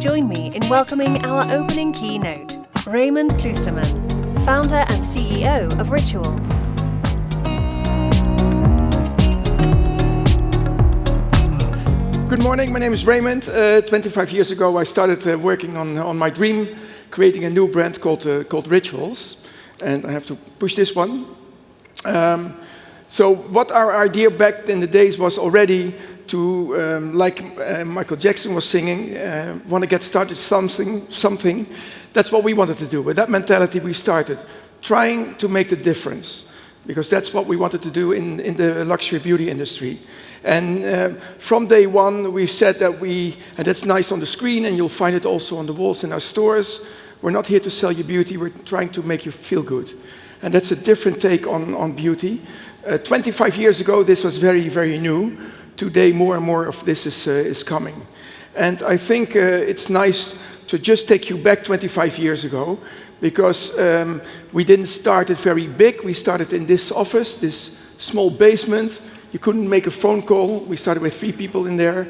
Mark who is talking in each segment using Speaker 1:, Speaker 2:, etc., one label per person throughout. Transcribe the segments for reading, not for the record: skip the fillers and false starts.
Speaker 1: join me in welcoming our opening keynote, Raymond Cloosterman, founder and CEO of Rituals.
Speaker 2: Good morning, my name is Raymond. 25 years ago I started working on my dream, creating a new brand called Rituals. And I have to push this one. So what our idea back in the days was already to, like Michael Jackson was singing, want to get started something. That's what we wanted to do. With that mentality we started, trying to make the difference. Because that's what we wanted to do in the luxury beauty industry. And from day one we said that and that's nice on the screen and you'll find it also on the walls in our stores, we're not here to sell you beauty, we're trying to make you feel good. And that's a different take on beauty. 25 years ago this was very, very new. Today more and more of this is coming. And I think it's nice to just take you back 25 years ago, because we didn't start it very big. We started in this office, this small basement. You couldn't make a phone call. We started with 3 people in there.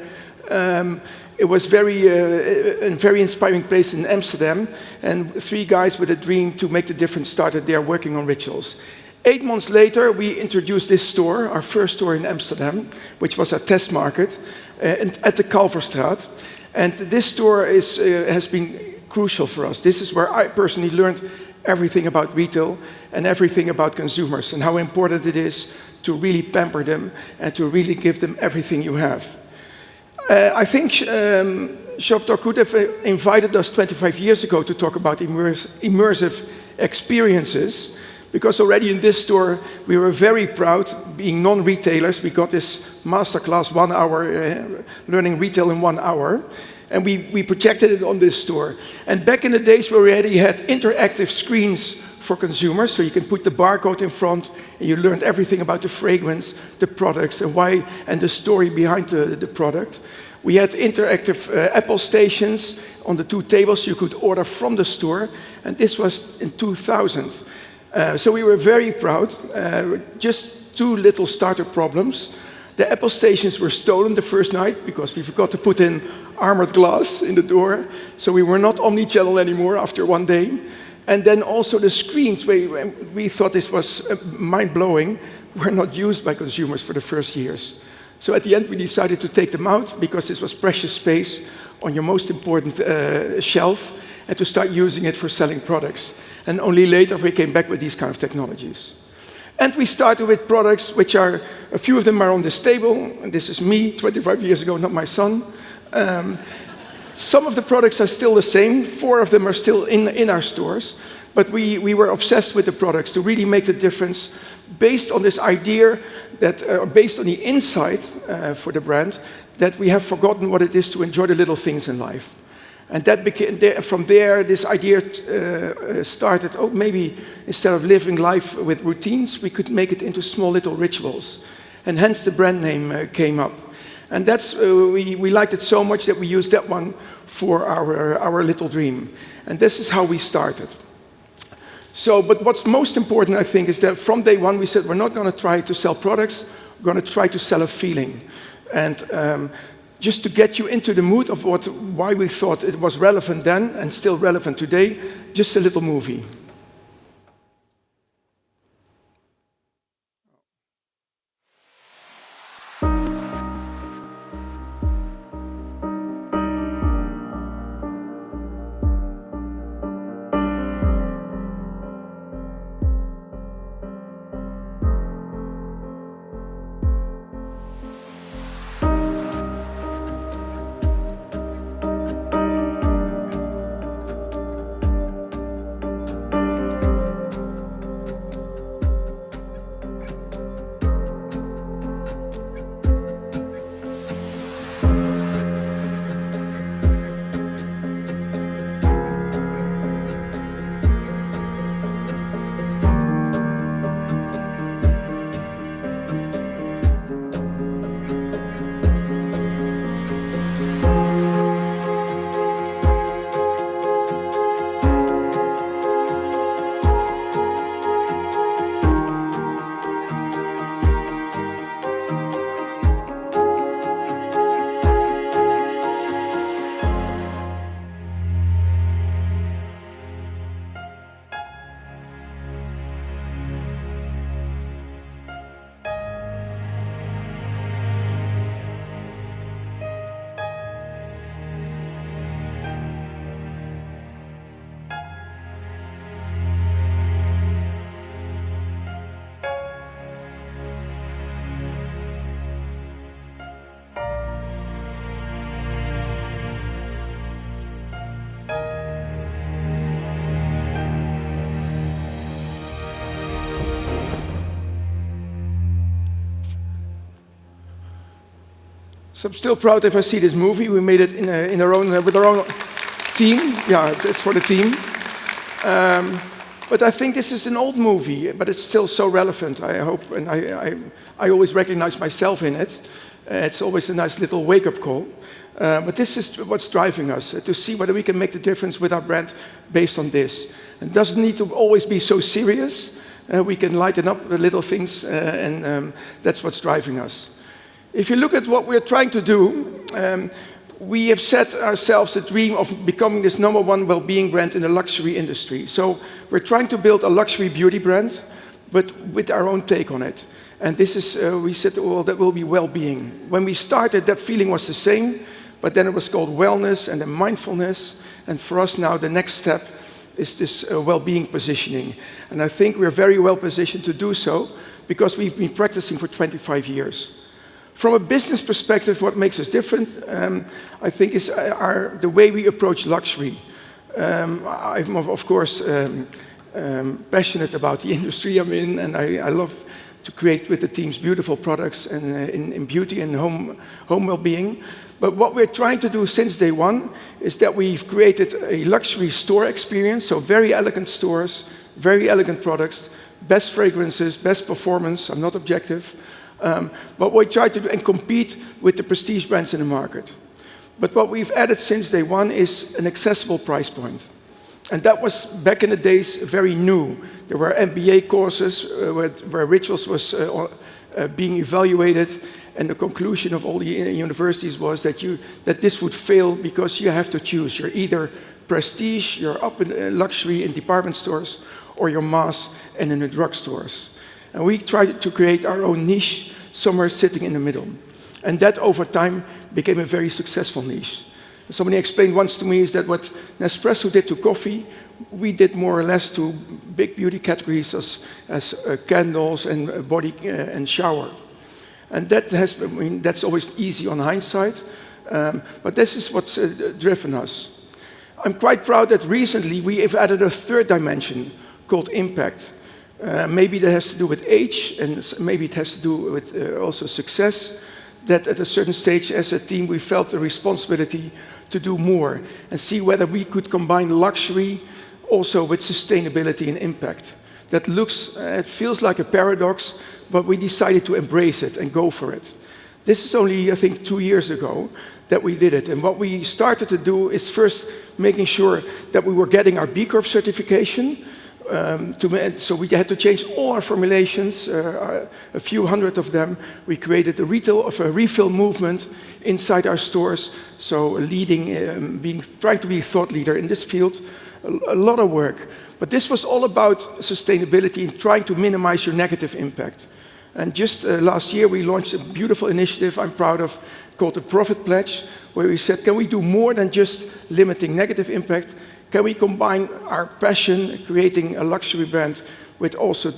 Speaker 2: It was a very inspiring place in Amsterdam, and 3 guys with a dream to make the difference started there working on Rituals. 8 months later, we introduced this store, our first store in Amsterdam, which was a test market at the Kalverstraat. And this store has been crucial for us. This is where I personally learned everything about retail and everything about consumers and how important it is to really pamper them and to really give them everything you have. I think Shoptalk could have invited us 25 years ago to talk about immersive experiences, because already in this store we were very proud, being non-retailers. We got this masterclass 1 hour, learning retail in 1 hour. And we projected it on this store. And back in the days we already had interactive screens for consumers, so you can put the barcode in front and you learned everything about the fragrance, the products, and why, and the story behind the product. We had interactive Apple stations on the 2 tables you could order from the store, and this was in 2000. So we were very proud. Just 2 little starter problems. The Apple stations were stolen the first night because we forgot to put in armored glass in the door. So we were not omni-channel anymore after 1 day. And then also the screens, we thought this was mind-blowing, were not used by consumers for the first years. So at the end we decided to take them out because this was precious space on your most important shelf, and to start using it for selling products. And only later we came back with these kind of technologies. And we started with products which are, a few of them are on this table. And this is me 25 years ago, not my son. Some of the products are still the same. 4 of them are still in our stores. But we were obsessed with the products to really make the difference, based on this idea that, based on the insight for the brand, that we have forgotten what it is to enjoy the little things in life. And that became, from there, this idea started, maybe instead of living life with routines, we could make it into small little rituals. And hence the brand name came up. And that's, we liked it so much that we used that one for our little dream. And this is how we started. So, but what's most important, I think, is that from day one we said we're not going to try to sell products, we're going to try to sell a feeling. And just to get you into the mood of why we thought it was relevant then and still relevant today, just a little movie. So I'm still proud if I see this movie. We made it in our own, with our own team. Yeah, it's for the team. But I think this is an old movie, but it's still so relevant, I hope. And I always recognize myself in it. It's always a nice little wake-up call. But this is what's driving us, to see whether we can make the difference with our brand based on this. It doesn't need to always be so serious. We can lighten up the little things, and that's what's driving us. If you look at what we're trying to do, we have set ourselves a dream of becoming this #1 well-being brand in the luxury industry. So we're trying to build a luxury beauty brand, but with our own take on it. And this is, we said, well, that will be well-being. When we started, that feeling was the same, but then it was called wellness and then mindfulness. And for us now, the next step is this well-being positioning. And I think we're very well positioned to do so because we've been practicing for 25 years. From a business perspective, what makes us different, I think, is the way we approach luxury. I'm, of course, passionate about the industry I'm in, and I love to create with the teams beautiful products and in beauty and home well-being. But what we're trying to do since day one is that we've created a luxury store experience, so very elegant stores, very elegant products, best fragrances, best performance. I'm not objective. But we try to do and compete with the prestige brands in the market. But what we've added since day one is an accessible price point. And that was, back in the days, very new. There were MBA courses where rituals was being evaluated, and the conclusion of all the universities was that this would fail because you have to choose. You're either prestige, you're up in luxury in department stores, or you're mass and in the drugstores. And we tried to create our own niche, somewhere sitting in the middle. And that, over time, became a very successful niche. Somebody explained once to me is that what Nespresso did to coffee, we did more or less to big beauty categories as candles and body and shower. And that's always easy on hindsight, but this is what's driven us. I'm quite proud that recently we have added a third dimension called impact. Maybe that has to do with age, and maybe it has to do with also success, that at a certain stage as a team we felt a responsibility to do more and see whether we could combine luxury also with sustainability and impact. That looks, it feels like a paradox, but we decided to embrace it and go for it. This is only, I think, 2 years ago that we did it. And what we started to do is first making sure that we were getting our B Corp certification. So we had to change all our formulations, a few hundred of them. We created a refill movement inside our stores. So leading, trying to be a thought leader in this field, a lot of work. But this was all about sustainability and trying to minimize your negative impact. And just last year we launched a beautiful initiative I'm proud of called the Profit Pledge, where we said, can we do more than just limiting negative impact? Can we combine our passion, creating a luxury brand, with also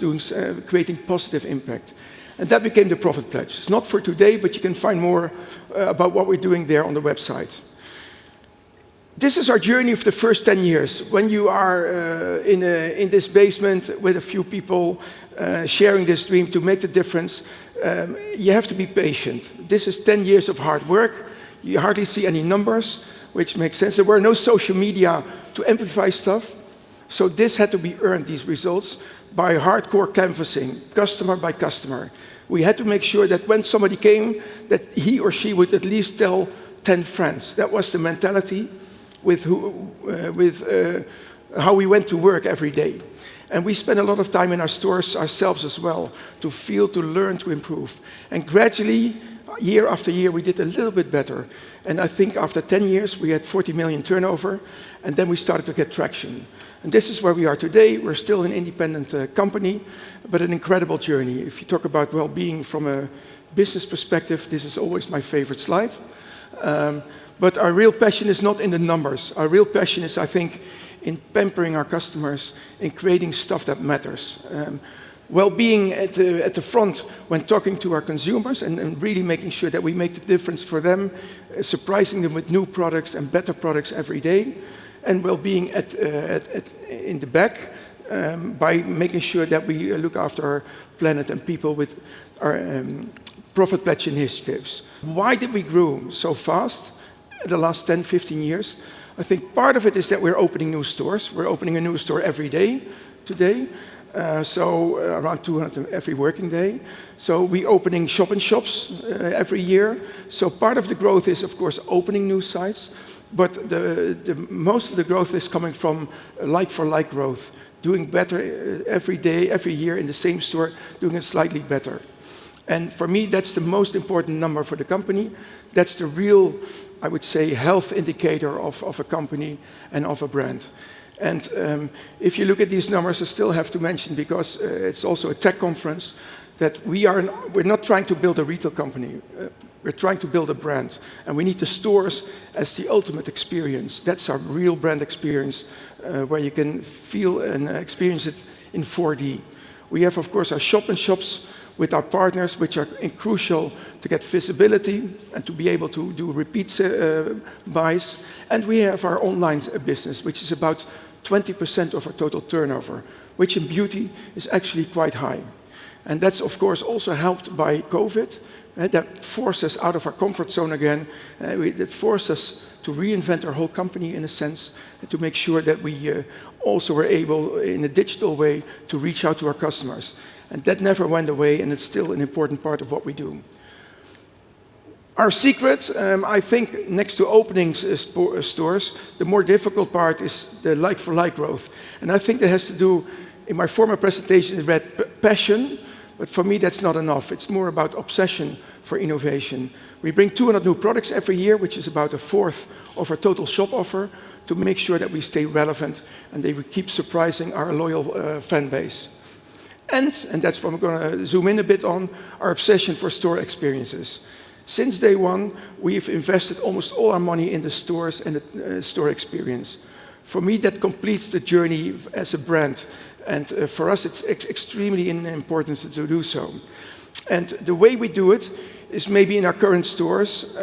Speaker 2: creating positive impact? And that became the Profit Pledge. It's not for today, but you can find more about what we're doing there on the website. This is our journey of the first 10 years. When you are in this basement with a few people sharing this dream to make the difference, you have to be patient. This is 10 years of hard work. You hardly see any numbers, which makes sense. There were no social media to amplify stuff. So this had to be earned, these results, by hardcore canvassing, customer by customer. We had to make sure that when somebody came, that he or she would at least tell 10 friends. That was the mentality with how we went to work every day. And we spent a lot of time in our stores ourselves as well, to feel, to learn, to improve. And gradually, year after year, we did a little bit better. And I think after 10 years, we had 40 million turnover, and then we started to get traction. And this is where we are today. We're still an independent company, but an incredible journey. If you talk about well-being from a business perspective, this is always my favorite slide. But our real passion is not in the numbers. Our real passion is, I think, in pampering our customers, in creating stuff that matters. Well-being at the front when talking to our consumers and really making sure that we make the difference for them, surprising them with new products and better products every day. And well-being in the back by making sure that we look after our planet and people with our profit pledge initiatives. Why did we grow so fast in the last 10, 15 years? I think part of it is that we're opening new stores. We're opening a new store every day today. Around 200 every working day. So we're opening shop-in-shops every year. So part of the growth is, of course, opening new sites, but the most of the growth is coming from like-for-like growth, doing better every day, every year in the same store, doing it slightly better. And for me, that's the most important number for the company. That's the real, I would say, health indicator of a company and of a brand. And if you look at these numbers, I still have to mention, because it's also a tech conference, that we're not trying to build a retail company. We're trying to build a brand. And we need the stores as the ultimate experience. That's our real brand experience, where you can feel and experience it in 4D. We have, of course, our shop-in-shops with our partners, which are crucial to get visibility and to be able to do repeat buys. And we have our online business, which is about 20% of our total turnover, which in beauty is actually quite high. And that's, of course, also helped by COVID. That forced us out of our comfort zone again. That forced us to reinvent our whole company, in a sense, and to make sure that we also were able, in a digital way, to reach out to our customers. And that never went away, and it's still an important part of what we do. Our secret, I think, next to opening stores, the more difficult part is the like-for-like growth. And I think that has to do, in my former presentation, it read passion, but for me that's not enough. It's more about obsession for innovation. We bring 200 new products every year, which is about a fourth of our total shop offer, to make sure that we stay relevant and they keep surprising our loyal fan base. And that's what I'm going to zoom in a bit on, our obsession for store experiences. Since day one, we've invested almost all our money in the stores and the store experience. For me, that completes the journey as a brand. And for us, it's extremely important to do so. And the way we do it is maybe in our current stores,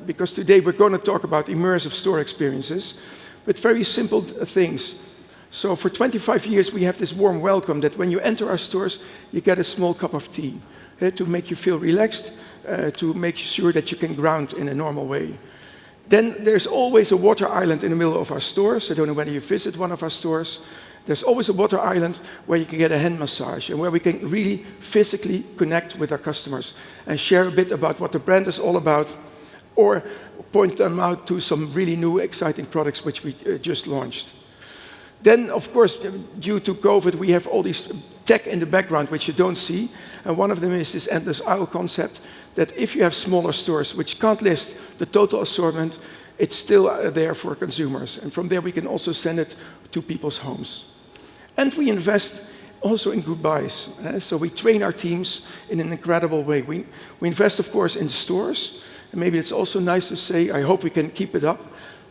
Speaker 2: because today we're going to talk about immersive store experiences, but very simple things. So for 25 years, we have this warm welcome that when you enter our stores, you get a small cup of tea to make you feel relaxed, to make sure that you can ground in a normal way. Then there's always a water island in the middle of our stores. I don't know whether you visit one of our stores. There's always a water island where you can get a hand massage and where we can really physically connect with our customers and share a bit about what the brand is all about, or point them out to some really new, exciting products which we just launched. Then, of course, due to COVID, we have all these tech in the background which you don't see. And one of them is this endless aisle concept, that if you have smaller stores which can't list the total assortment, it's still there for consumers. And from there, we can also send it to people's homes. And we invest also in goodbyes. So we train our teams in an incredible way. We invest, of course, in stores. And maybe it's also nice to say, I hope we can keep it up.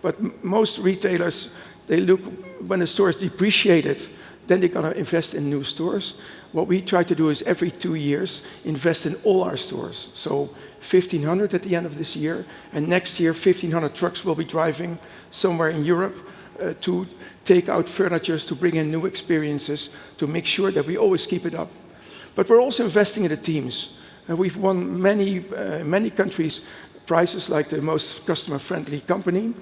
Speaker 2: But most retailers, they look, when a store is depreciated, then they're going to invest in new stores. What we try to do is every 2 years, invest in all our stores. So 1,500 at the end of this year. And next year, 1,500 trucks will be driving somewhere in Europe to take out furniture, to bring in new experiences, to make sure that we always keep it up. But we're also investing in the teams. And we've won many countries prizes like the most customer-friendly company.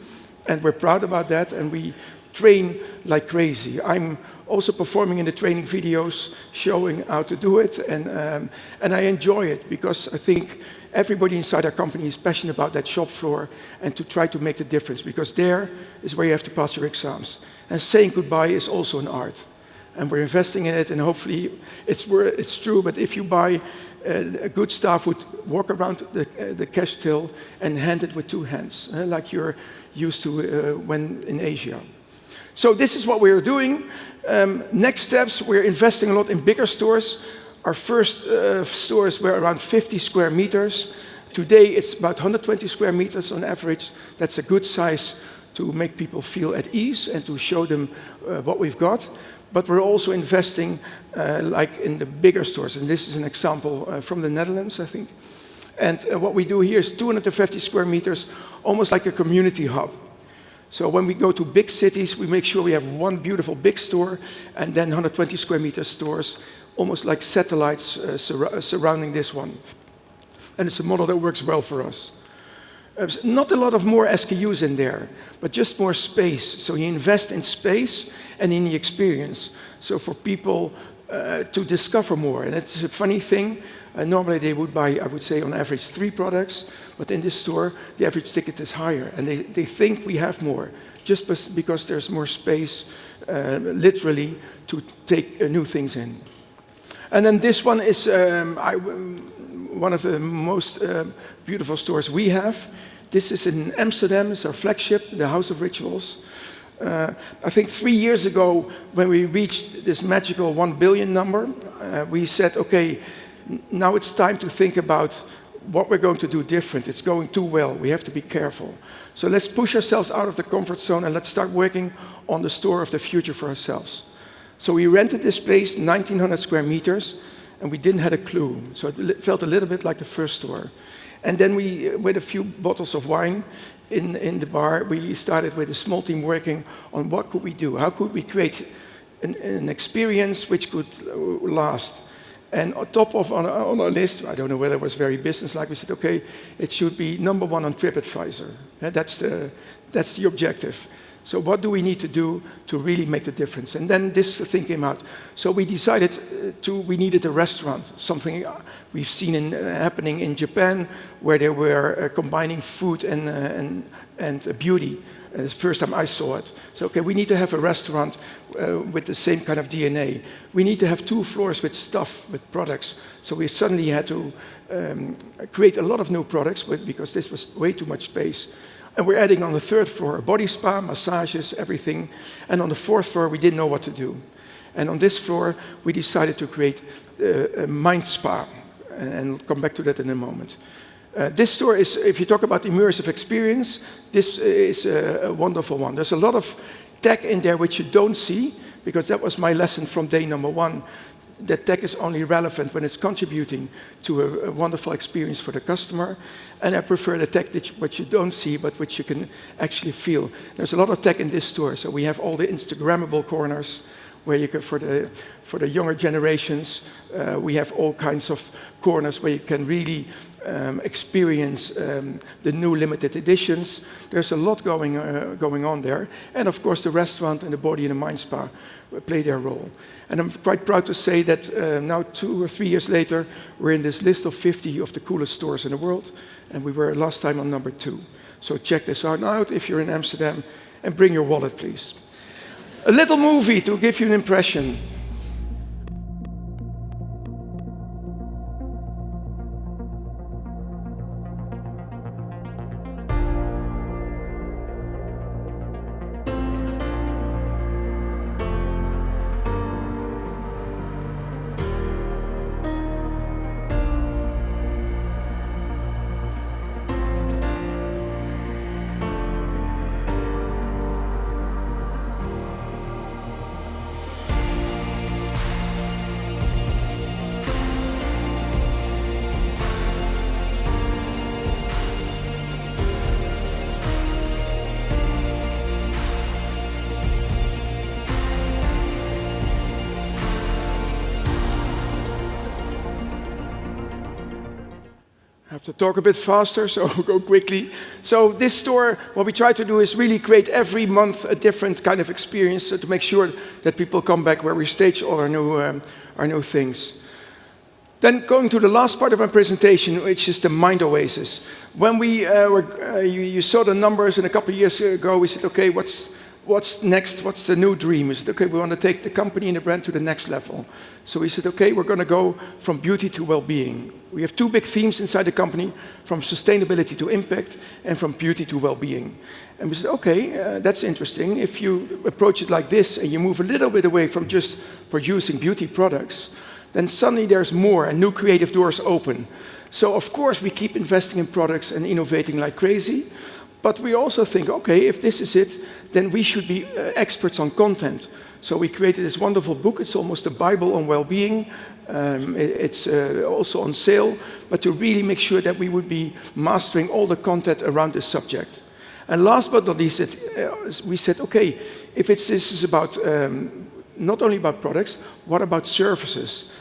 Speaker 2: And we're proud about that, and we train like crazy. I'm also performing in the training videos, showing how to do it, and I enjoy it because I think everybody inside our company is passionate about that shop floor and to try to make the difference, because there is where you have to pass your exams. And saying goodbye is also an art. And we're investing in it, and hopefully it's true, but if you buy, a good staff would walk around the cash till and hand it with 2 hands, like you're used to when in Asia. So this is what we're doing. Next steps, we're investing a lot in bigger stores. Our first stores were around 50 square meters. Today it's about 120 square meters on average. That's a good size to make people feel at ease and to show them what we've got. But we're also investing like in the bigger stores. And this is an example from the Netherlands, I think. And what we do here is 250 square meters, almost like a community hub. So when we go to big cities, we make sure we have one beautiful big store and then 120 square meter stores, almost like satellites surrounding this one. And it's a model that works well for us. Not a lot of more SKUs in there, but just more space. So you invest in space and in the experience. So for people to discover more. And it's a funny thing. Normally they would buy, I would say, on average 3 products. But in this store, the average ticket is higher. And they think we have more, just because there's more space, literally, to take new things in. And then this one is one of the most beautiful stores we have. This is in Amsterdam. It's our flagship, the House of Rituals. I think 3 years ago, when we reached this magical 1 billion number, we said, okay, now it's time to think about what we're going to do different. It's going too well. We have to be careful. So let's push ourselves out of the comfort zone and let's start working on the store of the future for ourselves. So we rented this place, 1,900 square meters, and we didn't have a clue. So it felt a little bit like the first store. And then we, with a few bottles of wine in the bar, we started with a small team working on what could we do? How could we create an experience which could last? And on top of on our list, I don't know whether it was very business-like, we said, okay, it should be number 1 on TripAdvisor. That's the objective. So what do we need to do to really make the difference? And then this thing came out. So we decided we needed a restaurant, something we've seen happening in Japan, where they were combining food and beauty. The first time I saw it. So, okay, we need to have a restaurant with the same kind of DNA. We need to have 2 floors with stuff, with products. So we suddenly had to create a lot of new products because this was way too much space. And we're adding on the 3rd floor a body spa, massages, everything. And on the 4th floor, we didn't know what to do. And on this floor, we decided to create a mind spa. And I'll come back to that in a moment. This store is, if you talk about immersive experience, this is a wonderful one. There's a lot of tech in there which you don't see, because that was my lesson from day number 1. That tech is only relevant when it's contributing to a wonderful experience for the customer. And I prefer the tech which you don't see, but which you can actually feel. There's a lot of tech in this store. So we have all the Instagrammable corners, where you can, for the younger generations, we have all kinds of corners where you can really experience the new limited editions. There's a lot going on there. And of course, the restaurant and the body and the mind spa play their role. And I'm quite proud to say that now 2 or 3 years later, we're in this list of 50 of the coolest stores in the world. And we were last time on number 2. So check this out if you're in Amsterdam, and bring your wallet, please. A little movie to give you an impression. I have to talk a bit faster, so I'll go quickly. So this store, what we try to do is really create every month a different kind of experience to make sure that people come back, where we stage all our new things. Then going to the last part of my presentation, which is the Mind Oasis. When you saw the numbers, and a couple of years ago, we said, okay, what's next? What's the new dream? We said, okay, we want to take the company and the brand to the next level. So we said, okay, we're going to go from beauty to well-being. We have 2 big themes inside the company, from sustainability to impact, and from beauty to well-being. And we said, okay, that's interesting. If you approach it like this, and you move a little bit away from just producing beauty products, then suddenly there's more, and new creative doors open. So of course, we keep investing in products and innovating like crazy. But we also think, okay, if this is it, then we should be experts on content. So we created this wonderful book. It's almost a Bible on well-being. It's also on sale, but to really make sure that we would be mastering all the content around this subject. And last but not least, we said, okay, if this is about not only about products, what about services?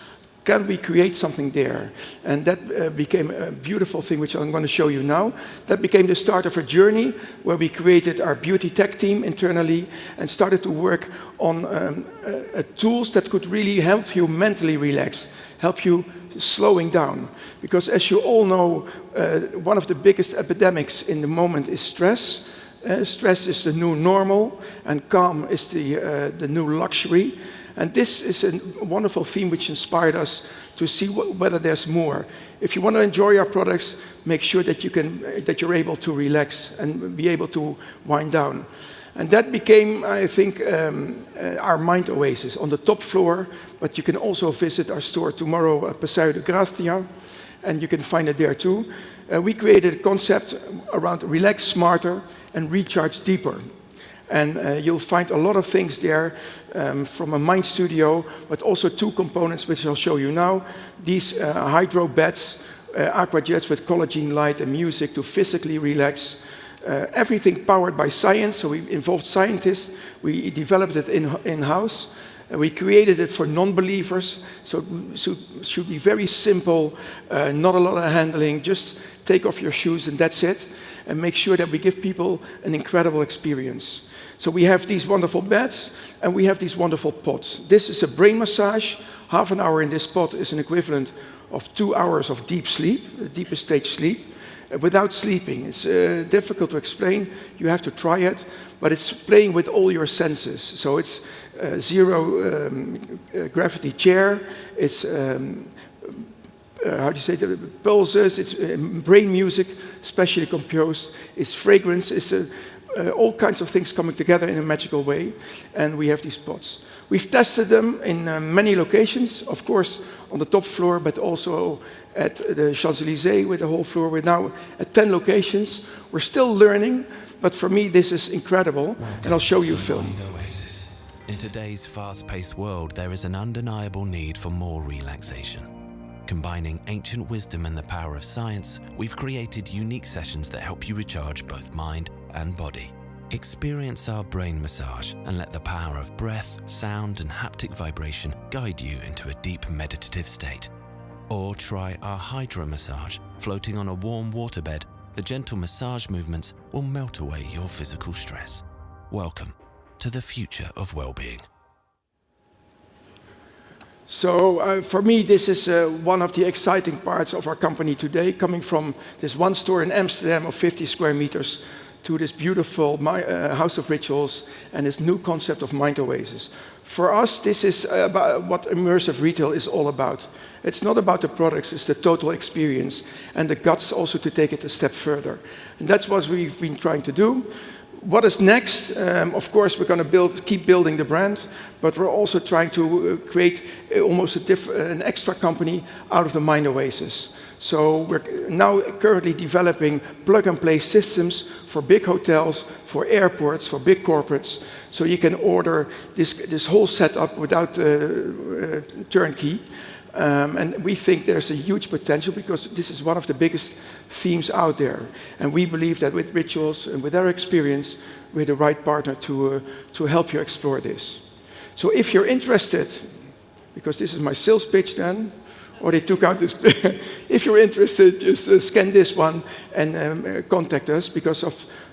Speaker 2: can we create something there? And that became a beautiful thing, which I'm going to show you now. That became the start of a journey where we created our beauty tech team internally and started to work on tools that could really help you mentally relax, help you slowing down. Because as you all know, one of the biggest epidemics in the moment is stress. Stress is the new normal, and calm is the new luxury. And this is a wonderful theme which inspired us to see whether there's more. If you want to enjoy our products, make sure that you're able to relax and be able to wind down. And that became, I think, our mind oasis on the top floor. But you can also visit our store tomorrow at Paseo de Gracia, and you can find it there too. We created a concept around relax smarter and recharge deeper. And you'll find a lot of things there from a mind studio, but also 2 components which I'll show you now. These hydro beds, aqua jets with collagen light and music to physically relax. Everything powered by science, so we involved scientists. We developed it in-house. We created it for non-believers, so it should be very simple, not a lot of handling, just take off your shoes and that's it, and make sure that we give people an incredible experience. So we have these wonderful beds, and we have these wonderful pods. This is a brain massage. Half an hour in this pod is an equivalent of 2 hours of deep sleep, the deepest stage sleep, without sleeping. It's difficult to explain. You have to try it, but it's playing with all your senses. So it's zero gravity chair. It's how do you say, the pulses. It's brain music, specially composed. It's fragrance. It's all kinds of things coming together in a magical way, and we have these pods. We've tested them in many locations, of course, on the top floor, but also at the Champs-Élysées with the whole floor. We're now at 10 locations. We're still learning, but for me, this is incredible, and I'll show you a film.
Speaker 3: Oasis. In today's fast-paced world, there is an undeniable need for more relaxation. Combining ancient wisdom and the power of science, we've created unique sessions that help you recharge both mind and body. Experience our brain massage and let the power of breath, sound, and haptic vibration guide you into a deep meditative state. Or try our hydro massage. Floating on a warm waterbed, the gentle massage movements will melt away your physical stress. Welcome to the future of well-being.
Speaker 2: So for me, this is one of the exciting parts of our company today, coming from this one store in Amsterdam of 50 square meters to this beautiful house of rituals and this new concept of mind oasis. For us, this is about what immersive retail is all about. It's not about the products, it's the total experience and the guts also to take it a step further. And that's what we've been trying to do. What is next? Of course, we're going to keep building the brand, but we're also trying to create almost an extra company out of the mind oasis. So we're now currently developing plug-and-play systems for big hotels, for airports, for big corporates. So you can order this whole setup without turnkey. And we think there's a huge potential because this is one of the biggest themes out there. And we believe that with Rituals and with our experience, we're the right partner to help you explore this. So if you're interested, because this is my sales pitch then, or they took out this. If you're interested, just scan this one and contact us, because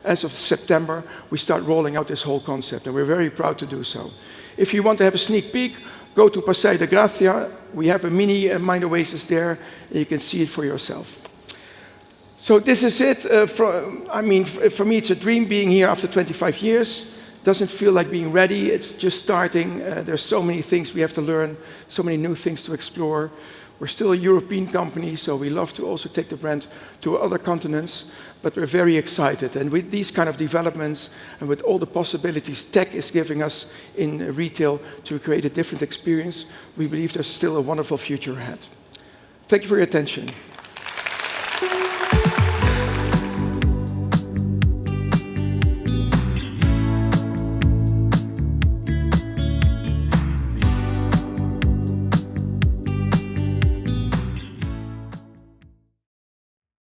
Speaker 2: as of September, we start rolling out this whole concept, and we're very proud to do so. If you want to have a sneak peek, go to Paseo de Gracia. We have a mini mind oasis there, and you can see it for yourself. So this is it. For me, it's a dream being here after 25 years. Doesn't feel like being ready. It's just starting. There's so many things we have to learn, so many new things to explore. We're still a European company, so we love to also take the brand to other continents, but we're very excited. And with these kind of developments and with all the possibilities tech is giving us in retail to create a different experience, we believe there's still a wonderful future ahead. Thank you for your attention.